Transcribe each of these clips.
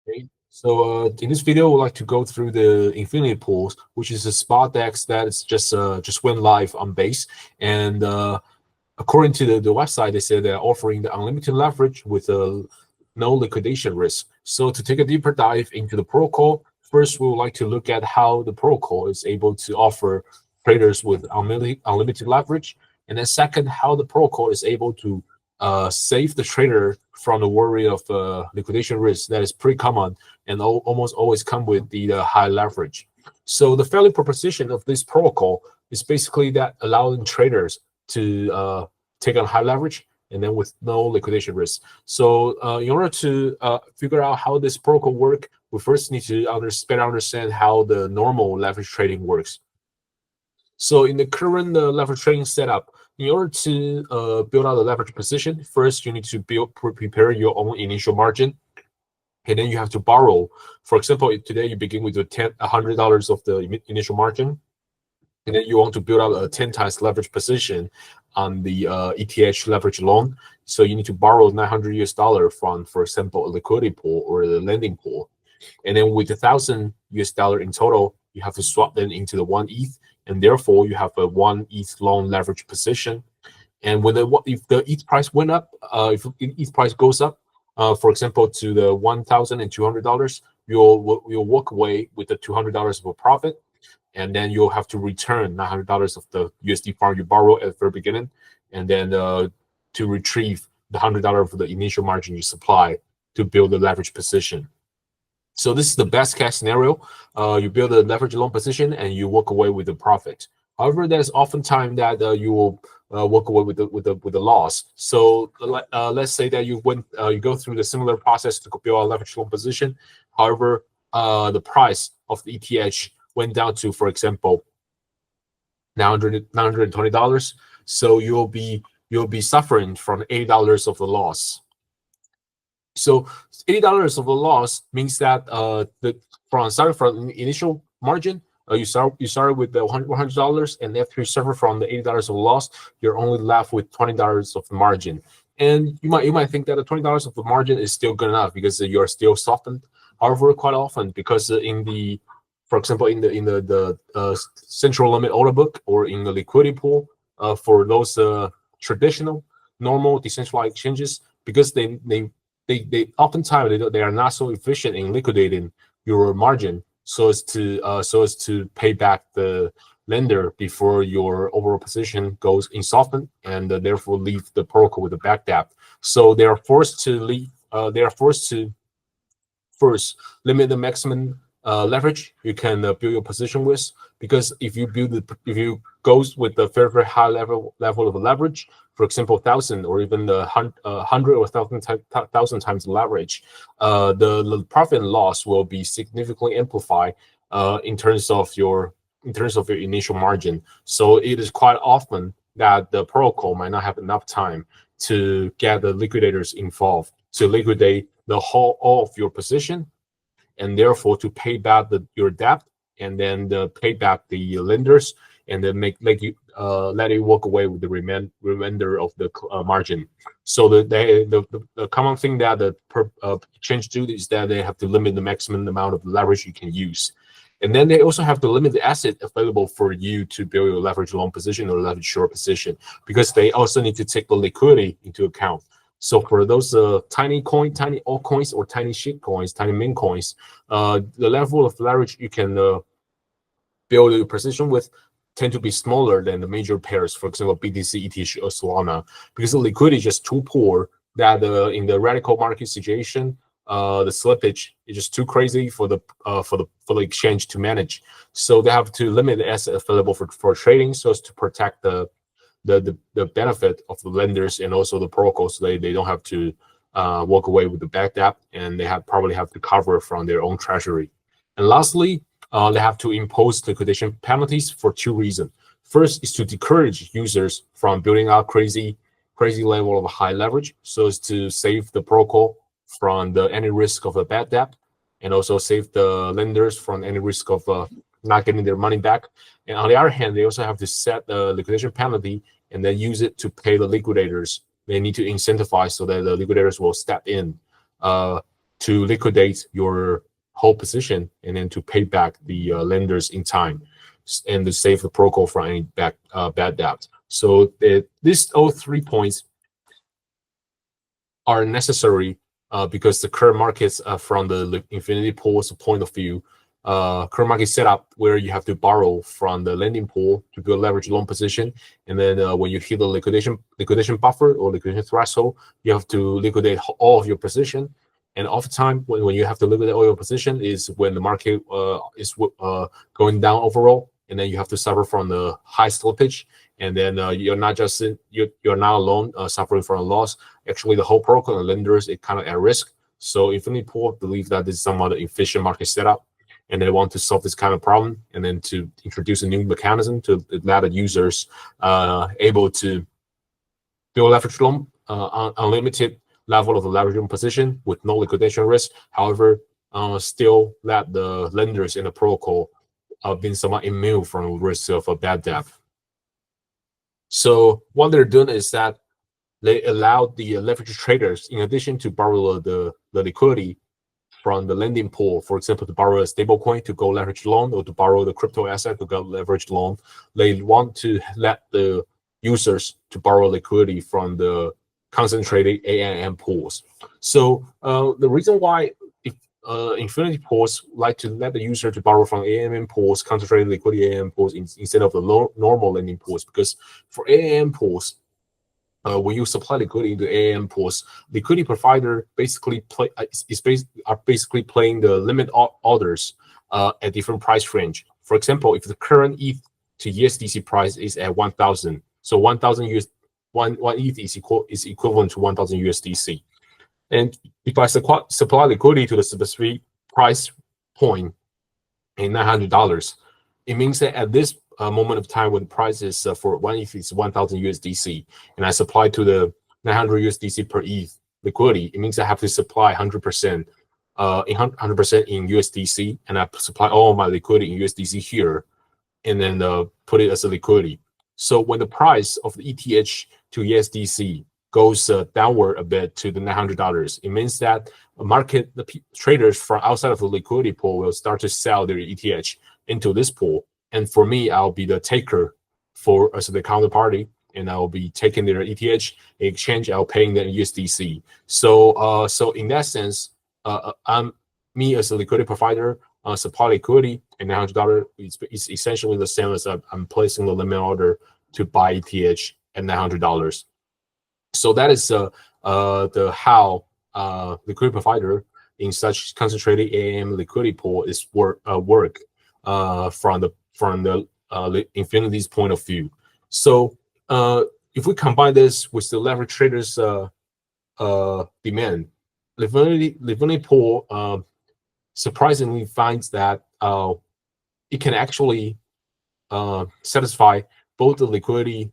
Okay. So in this video, we'd like to go through the Infinity Pools, which is a spot DEX that is just went live on Base. And according to the website, they said they're offering the unlimited leverage with no liquidation risk. So to take a deeper dive into the protocol, first we would like to look at how the protocol is able to offer traders with unlimited leverage, and then second, how the protocol is able to save the trader from the worry of liquidation risk that is pretty common and almost always come with the high leverage. So the value proposition of this protocol is basically that allowing traders to take on high leverage and then with no liquidation risk. So in order to figure out how this protocol works, we first need to better understand how the normal leverage trading works. So in the current leverage trading setup, in order to build out a leverage position, first you need to prepare your own initial margin, and then you have to borrow. For example, today you begin with $100 of the initial margin, and then you want to build out a 10 times leverage position on the ETH leverage loan. So you need to borrow $900 from, for example, a liquidity pool or the lending pool. And then with $1,000 in total, you have to swap them into the 1 ETH, and therefore you have a 1 ETH loan leverage position. And when if the ETH price went up, if ETH price goes up, for example, to the $1,200, you'll walk away with the $200 of a profit, and then you'll have to return $900 of the USD farm you borrow at the very beginning, and then to retrieve the $100 for the initial margin you supply to build the leverage position. So this is the best case scenario. You build a leverage loan position and you walk away with the profit. However, there's often time that you will walk away with the loss. So let's say that you go through the similar process to build a leverage loan position. However, the price of the ETH went down to, for example, $920. So you'll be suffering from $80 of the loss. So $80 of the loss means that starting from the initial margin, you started with the $100, and after you suffer from the $80 of loss, you're only left with $20 of the margin. And you might think that the $20 of the margin is still good enough because you're still softened. However, quite often, because for example, in the central limit order book or in the liquidity pool, for those traditional normal decentralized exchanges, because they oftentimes they are not so efficient in liquidating your margin so as to pay back the lender before your overall position goes insolvent, and therefore leave the protocol with a back debt. So they are forced to leave. They are forced to first limit the maximum leverage you can build your position with, because if you goes with the very high level of leverage, for example, 1,000 or even the 100 or 1,000 times leverage, the profit and loss will be significantly amplified in terms of your initial margin. So it is quite often that the protocol might not have enough time to get the liquidators involved to liquidate all of your position, and therefore to pay back your debt, and then pay back the lenders, and then let you walk away with the remainder of the margin. So the common thing that the exchange do is that they have to limit the maximum amount of leverage you can use. And then they also have to limit the asset available for you to build your leverage long position or leverage short position, because they also need to take the liquidity into account. So for those tiny altcoins or tiny shit coins, tiny meme coins, the level of leverage you can build your position with tend to be smaller than the major pairs, for example, BTC, ETH, or Solana, because the liquidity is just too poor that in the radical market situation, the slippage is just too crazy for the exchange to manage. So they have to limit the asset available for trading so as to protect the benefit of the lenders and also the protocols, so they don't have to walk away with the back debt, and they probably have to cover from their own treasury. And lastly, they have to impose liquidation penalties for two reasons. First is to discourage users from building out crazy level of high leverage, so as to save the protocol from any risk of a bad debt, and also save the lenders from any risk of not getting their money back. And on the other hand, they also have to set a liquidation penalty and then use it to pay the liquidators. They need to incentivize so that the liquidators will step in. to liquidate your whole position and then to pay back the lenders in time and to save the protocol from any bad debt. So these all 3 points are necessary because the current markets from the infinity pool's point of view, current market setup where you have to borrow from the lending pool to build leverage loan position, and then when you hit the liquidation buffer or liquidation threshold, you have to liquidate all of your position. And oftentimes, when you have to liquidate all your position is when the market is going down overall, and then you have to suffer from the high slippage. And then you're not just you're not alone suffering from a loss. Actually, the whole protocol and lenders is kind of at risk. So Infinity Pool believe that this is somewhat an efficient market setup, and they want to solve this kind of problem, and then to introduce a new mechanism to let the users able to build leverage loan unlimited level of the leverage loan position with no liquidation risk. However, still let the lenders in the protocol being somewhat immune from risk of a bad debt. So what they're doing is that they allow the leverage traders, in addition to borrow the liquidity from the lending pool, for example, to borrow a stable coin to go leverage loan, or to borrow the crypto asset to go leverage loan. They want to let the users to borrow liquidity from the concentrated AMM pools. So the reason why Infinity pools like to let the user to borrow from AMM pools, concentrated liquidity AMM pools instead of the normal lending pools, because for AMM pools, when you supply liquidity into AMM pools, liquidity provider basically are basically playing the limit orders at different price range. For example, if the current ETH to USDC price is at 1,000, so 1,000 one ETH is equivalent to 1,000 USDC. And if I supply liquidity to the specific price point in $900, it means that at this moment of time when the price is for one ETH is 1,000 USDC, and I supply to the 900 USDC per ETH liquidity, it means I have to supply 100% 100% in USDC, and I supply all of my liquidity in USDC here, and then put it as a liquidity. So when the price of the ETH to USDC goes downward a bit to the $900, it means that the traders from outside of the liquidity pool will start to sell their ETH into this pool. And for me, I'll be the taker as the counterparty, and I'll be taking their ETH. In exchange, I'll paying them USDC. So in that sense, I'm me as a liquidity provider, supply liquidity, and $900 is essentially the same as I'm placing the limit order to buy ETH at $900. So that is the how liquidity provider in such concentrated AMM liquidity pool is work from the Infinity's point of view. So if we combine this with the leverage traders demand, Liquidity pool surprisingly finds that it can actually satisfy both the liquidity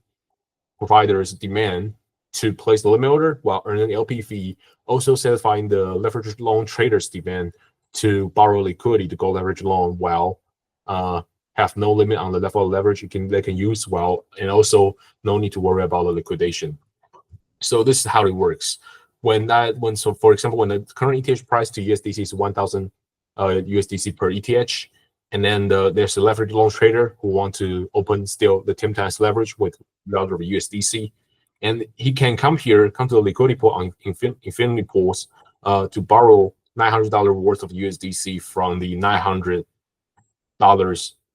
provider's demand to place the limit order while earning LP fee, also satisfying the leverage loan traders' demand to borrow liquidity to go leverage loan while have no limit on the level of leverage they can use well, and also no need to worry about the liquidation. So this is how it works. So for example, when the current ETH price to USDC is 1,000 USDC per ETH, and then there's a leverage loan trader who want to open still the 10 times leverage with value of USDC, and he can come to the liquidity pool on Infinity pools to borrow $900 worth of USDC from the $900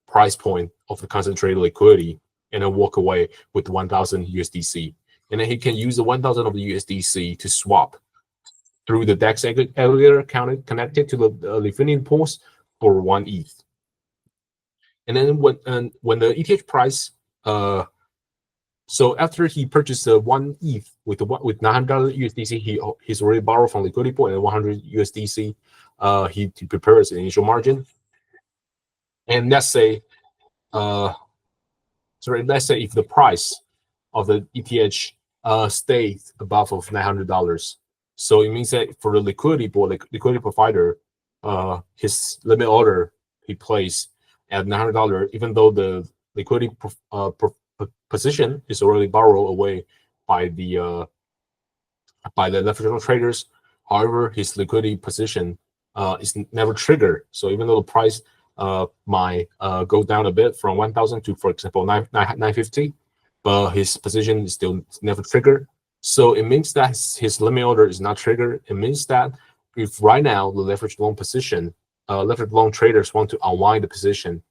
price point of the concentrated liquidity, and then walk away with 1,000 USDC. And then he can use the 1,000 of the USDC to swap through the DEX aggregator connected to the Infinity pools for 1 ETH. And then when the ETH price, so after he purchased 1 ETH with $900 USDC, he's already borrowed from liquidity pool, and 100 USDC, he prepares an initial margin. And let's say if the price of the ETH stays above of $900, so it means that for the liquidity pool, the liquidity provider, his limit order he placed at $900, even though the liquidity position is already borrowed away by the leverage traders, However, his liquidity position is never triggered. So even though the price might go down a bit from 1,000 to, for example, 950, but his position is still never triggered. So it means that his limit order is not triggered. It means that if right now the leveraged loan position, leveraged loan traders want to unwind the position,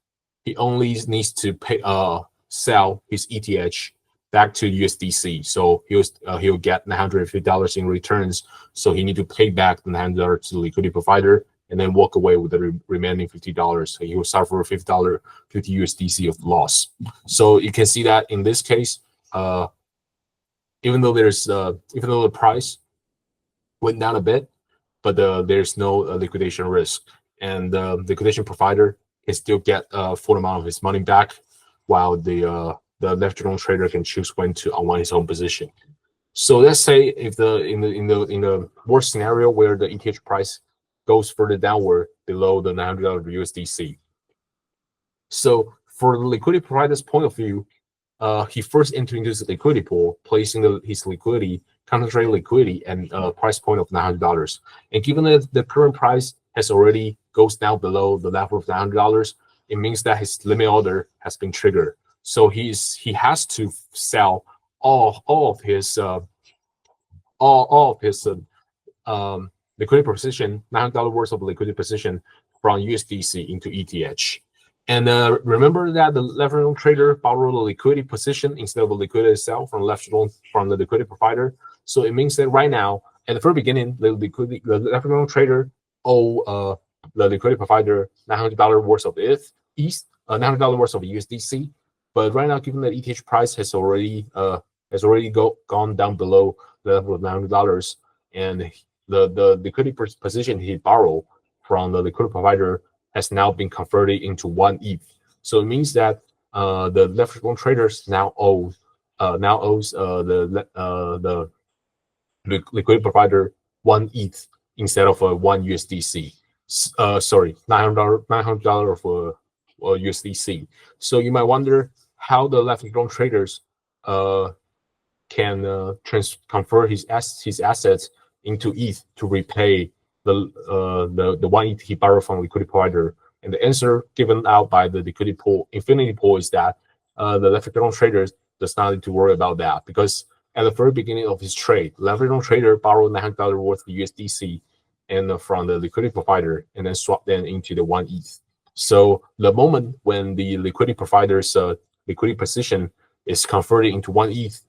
he only needs to sell his ETH back to USDC. So he'll get $950 in returns. So he need to pay back the $900 to the liquidity provider and then walk away with the remaining $50. So he will suffer $50 USDC of loss. So you can see that in this case, even though the price went down a bit, but there's no liquidation risk, and the liquidation provider can still get a full amount of his money back, while the leveraged loan trader can choose when to unwind his own position. So let's say if in the worst scenario where the ETH price goes further downward below the $900 USDC. So for the liquidity provider's point of view, he first entered into the liquidity pool, placing his liquidity, concentrated liquidity, and price point of $900. And given that the current price has already goes down below the level of $900, it means that his limit order has been triggered. So he has to sell all of his liquidity position, $900 worth of liquidity position from USDC into ETH. And remember that the leveraged loan trader borrowed the liquidity position instead of the liquidity itself from the liquidity provider. So it means that right now, at the very beginning, the leveraged loan trader owe the liquidity provider $900 worth of ETH, $900 worth of USDC. But right now, given that ETH price has already gone down below the level of $900, and the liquidity position he borrowed from the liquidity provider has now been converted into 1 ETH. So it means that the leveraged loan traders now owes the liquidity provider 1 ETH instead of 1 USDC. Sorry, $900 for USDC. So you might wonder how the leveraged loan traders can convert his assets into ETH to repay the 1 ETH he borrowed from liquidity provider. And the answer given out by the liquidity pool, infinity pool, is that the leveraged loan traders does not need to worry about that, because at the very beginning of his trade, leveraged loan trader borrowed $900 worth of USDC and from the liquidity provider, and then swap them into the 1 ETH. So the moment when the liquidity provider's liquidity position is converted into 1 ETH,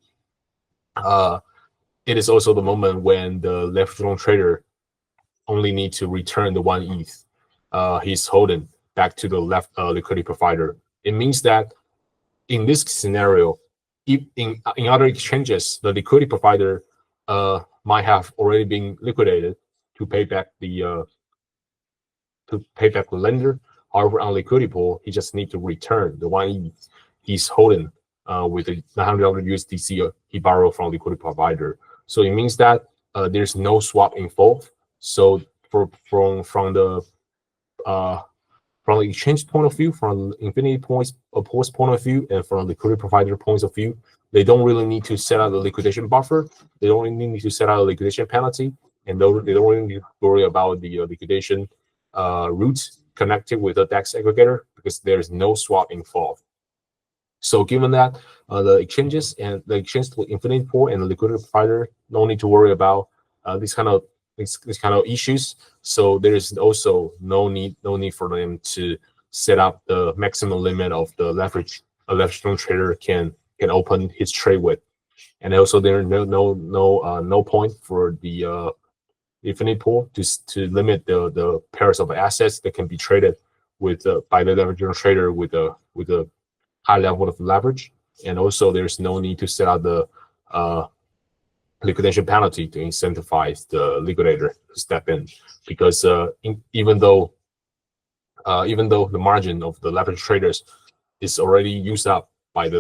it is also the moment when the leveraged loan trader only need to return the 1 ETH he's holding back to the liquidity provider. It means that in this scenario, if in other exchanges, the liquidity provider might have already been liquidated to pay back the lender. However, on liquidity pool, he just need to return the 1 ETH he's holding with the $900 USDC he borrowed from liquidity provider. So it means that there's no swap involved. So from the exchange point of view, from infinity pool's point of view, and from the liquidity provider points of view, they don't really need to set out the liquidation buffer. They don't really need to set out a liquidation penalty, and they don't really need to worry about the liquidation route connected with the DEX aggregator, because there's no swap involved. So given that the exchanges and the exchange with infinity pool and the liquidity provider don't need to worry about these kind of issues, so there is also no need for them to set up the maximum limit of the leverage a leveraged loan trader can open his trade with. And also there is no point for the infinity pool to limit the pairs of assets that can be traded with by the leveraged loan trader with a high level of leverage. And also there's no need to set out the liquidation penalty to incentivize the liquidator to step in, because even though the margin of the leverage traders is already used up by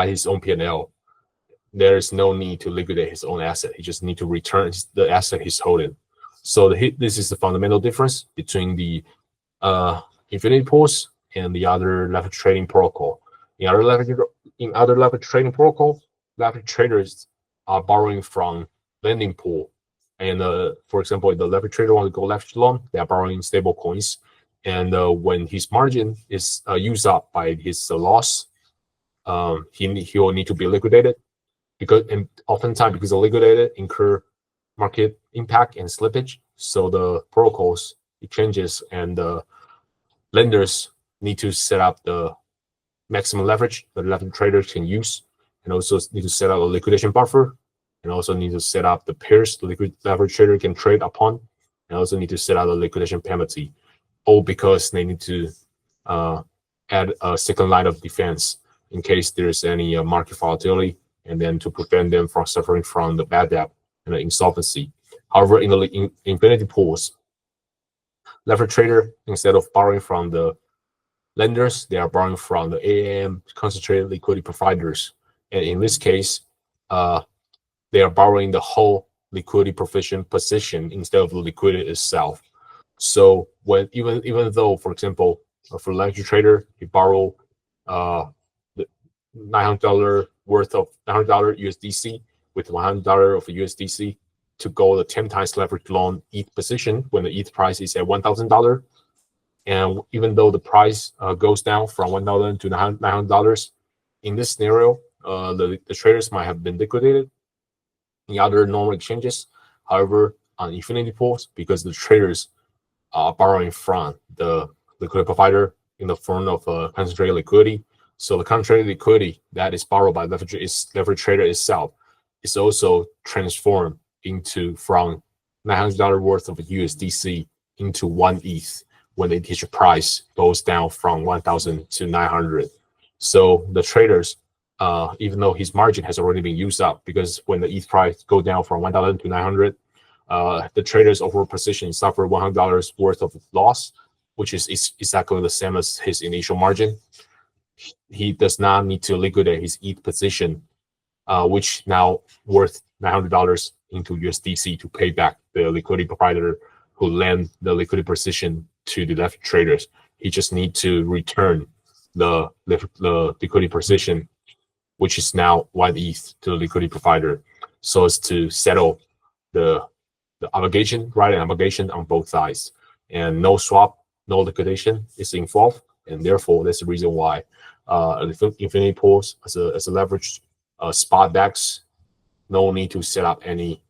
his own P&L, there is no need to liquidate his own asset. He just need to return the asset he's holding. So this is the fundamental difference between the infinity pools and the other leverage trading protocol. In other leverage trading protocol, leverage traders are borrowing from lending pool And for example, the leverage trader wants to go leverage loan, they are borrowing stable coins. And when his margin is used up by his loss, he will need to be liquidated, because and oftentimes because of liquidated incur market impact and slippage. So the protocols, exchanges, and the lenders need to set up the maximum leverage that leverage traders can use, and also need to set up a liquidation buffer, and also need to set up the pairs the liquid leverage trader can trade upon, and also need to set up a liquidation penalty, all because they need to add a second line of defense in case there's any market volatility, and then to prevent them from suffering from the bad debt and the insolvency. However, in the infinity pools, leverage trader, instead of borrowing from the lenders, they are borrowing from the AAM concentrated liquidity providers. And in this case, they are borrowing the whole liquidity provision position instead of the liquidity itself. So when even though, for example, for leverage trader, he borrow the $900 worth of $900 USDC with $100 of USDC to go the 10 times leverage loan ETH position when the ETH price is at $1,000. And even though the price goes down from $1,000 to $900, in this scenario, the traders might have been liquidated in other normal exchanges. However, on infinity pools, because the traders are borrowing from the liquidity provider in the form of concentrated liquidity, so the concentrated liquidity that is borrowed by leverage trader itself is also transformed into from $900 worth of USDC into 1 ETH when the ETH price goes down from 1,000 to 900. So the traders, even though his margin has already been used up, because when the ETH price go down from 1,000 to 900, the traders overall position suffer $100 worth of loss, which is exactly the same as his initial margin. He does not need to liquidate his ETH position, which now worth $900 into USDC to pay back the liquidity provider who lend the liquidity position to the leverage traders. He just need to return the liquidity position, which is now 1 ETH, to the liquidity provider, so as to settle the obligation, right, and obligation on both sides. And no swap, no liquidation is involved, and therefore that's the reason why infinity pools as a leverage spot DEX, no need to set up any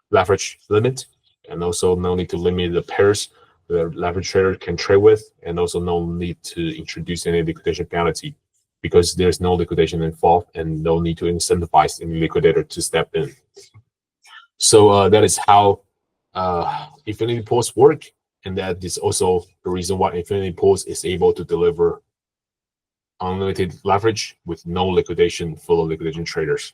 leverage limit, and also no need to limit the pairs the leverage trader can trade with, and also no need to introduce any liquidation penalty, because there's no liquidation involved and no need to incentivize any liquidator to step in. So that is how infinity pools work, and that is also the reason why infinity pools is able to deliver unlimited leverage with no liquidation for the liquidation traders.